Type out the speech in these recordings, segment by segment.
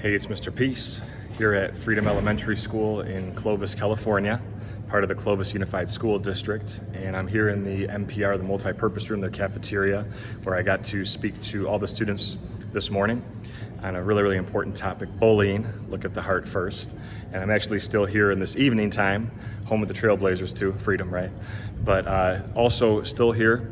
Hey, it's Mr. Peace here at Freedom Elementary School in Clovis, California, part of the Clovis Unified School District. And I'm here in the MPR, the multi-purpose room, their cafeteria, where I got to speak to all the students this morning on a really important topic, bullying. Look at the heart first. And I'm actually still here in this evening time, home of the Trailblazers too, freedom, right? But also still here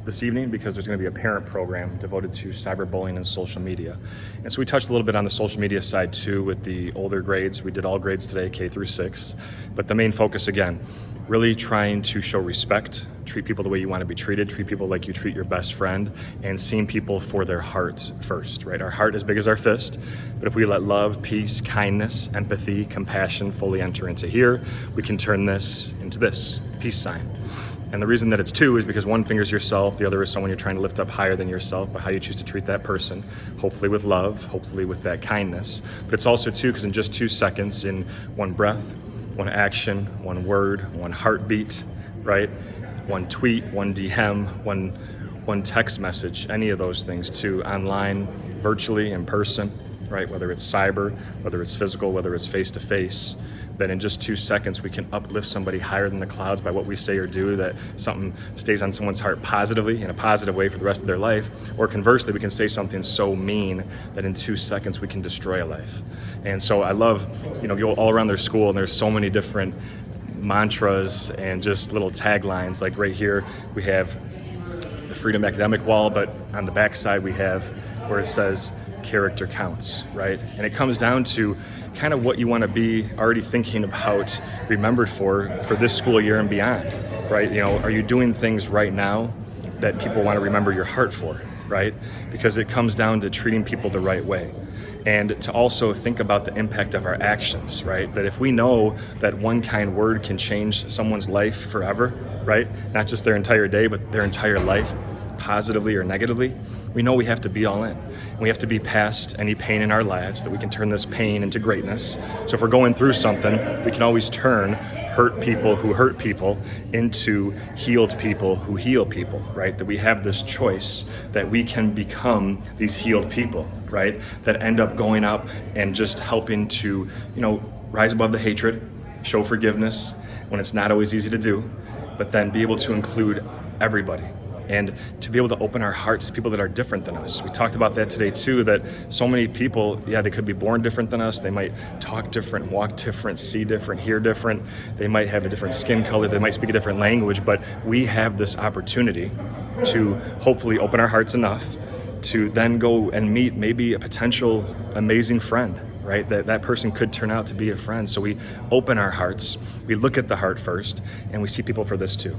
this evening because there's going to be a parent program devoted to cyberbullying and social media. And so we touched a little bit on the social media side too with the older grades. We did all grades today, K through 6. But the main focus again, really trying to show respect, treat people the way you want to be treated, treat people like you treat your best friend, and seeing people for their hearts first, right? Our heart is big as our fist, but if we let love, peace, kindness, empathy, compassion fully enter into here, we can turn this into this, peace sign. And the reason that it's two is because one finger is yourself, the other is someone you're trying to lift up higher than yourself, but how you choose to treat that person, hopefully with love, hopefully with that kindness. But it's also two because in just 2 seconds, in one breath, one action, one word, one heartbeat, right? One tweet, one DM, one text message, any of those things too, online, virtually, in person, right? Whether it's cyber, whether it's physical, whether it's face-to-face, that in just 2 seconds we can uplift somebody higher than the clouds by what we say or do, that something stays on someone's heart positively, in a positive way for the rest of their life. Or conversely, we can say something so mean that in 2 seconds we can destroy a life. And so I love, you go all around their school and there's so many different mantras and just little taglines. Like right here, we have the Freedom Academic Wall, but on the back side we have where it says, character counts, right? And it comes down to kind of what you want to be already thinking about, remembered for this school year and beyond, right? Are you doing things right now that people want to remember your heart for, right? Because it comes down to treating people the right way. And to also think about the impact of our actions, right? That if we know that one kind word can change someone's life forever, right? Not just their entire day, but their entire life, positively or negatively, we know we have to be all in. We have to be past any pain in our lives, that we can turn this pain into greatness. So if we're going through something, we can always turn hurt people who hurt people into healed people who heal people, right? That we have this choice that we can become these healed people, right? That end up going up and just helping to, rise above the hatred, show forgiveness when it's not always easy to do, but then be able to include everybody. And to be able to open our hearts to people that are different than us. We talked about that today too, that so many people, they could be born different than us. They might talk different, walk different, see different, hear different. They might have a different skin color. They might speak a different language, but we have this opportunity to hopefully open our hearts enough to then go and meet maybe a potential amazing friend, right? That person could turn out to be a friend. So we open our hearts, we look at the heart first, and we see people for this too.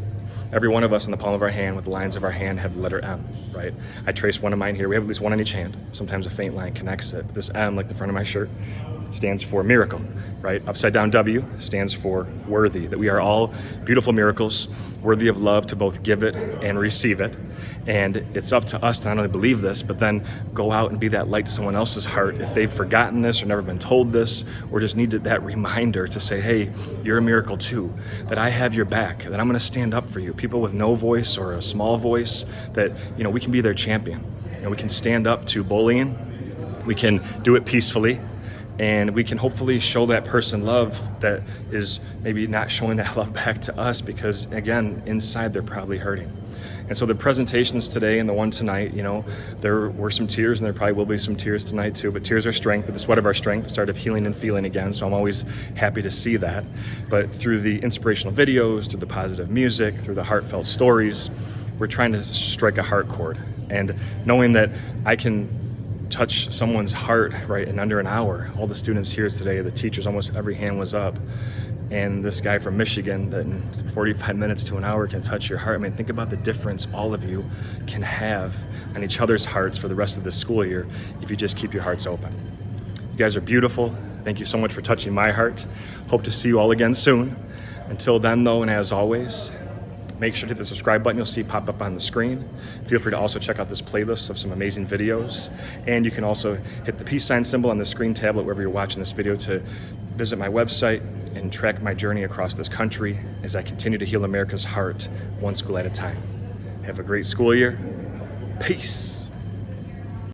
Every one of us in the palm of our hand with the lines of our hand have the letter M, right? I trace one of mine here. We have at least one on each hand. Sometimes a faint line connects it. But this M, like the front of my shirt, stands for miracle, right? Upside down W stands for worthy, that we are all beautiful miracles, worthy of love to both give it and receive it. And it's up to us to not only believe this, but then go out and be that light to someone else's heart if they've forgotten this or never been told this, or just needed that reminder to say, hey, you're a miracle too, that I have your back, that I'm going to stand up for you. People with no voice or a small voice, that we can be their champion. We can stand up to bullying. We can do it peacefully. And we can hopefully show that person love that is maybe not showing that love back to us because, again, inside they're probably hurting. And so the presentations today and the one tonight, there were some tears and there probably will be some tears tonight too, but tears are strength, but the sweat of our strength, the start of healing and feeling again. So I'm always happy to see that. But through the inspirational videos, through the positive music, through the heartfelt stories, we're trying to strike a heart chord. And knowing that I can touch someone's heart, right, in under an hour. All the students here today, the teachers, almost every hand was up. And this guy from Michigan that in 45 minutes to an hour can touch your heart. I mean, think about the difference all of you can have on each other's hearts for the rest of this school year if you just keep your hearts open. You guys are beautiful. Thank you so much for touching my heart. Hope to see you all again soon. Until then though, and as always, make sure to hit the subscribe button you'll see pop up on the screen. Feel free to also check out this playlist of some amazing videos. And you can also hit the peace sign symbol on the screen tablet wherever you're watching this video to visit my website and track my journey across this country as I continue to heal America's heart one school at a time. Have a great school year. Peace.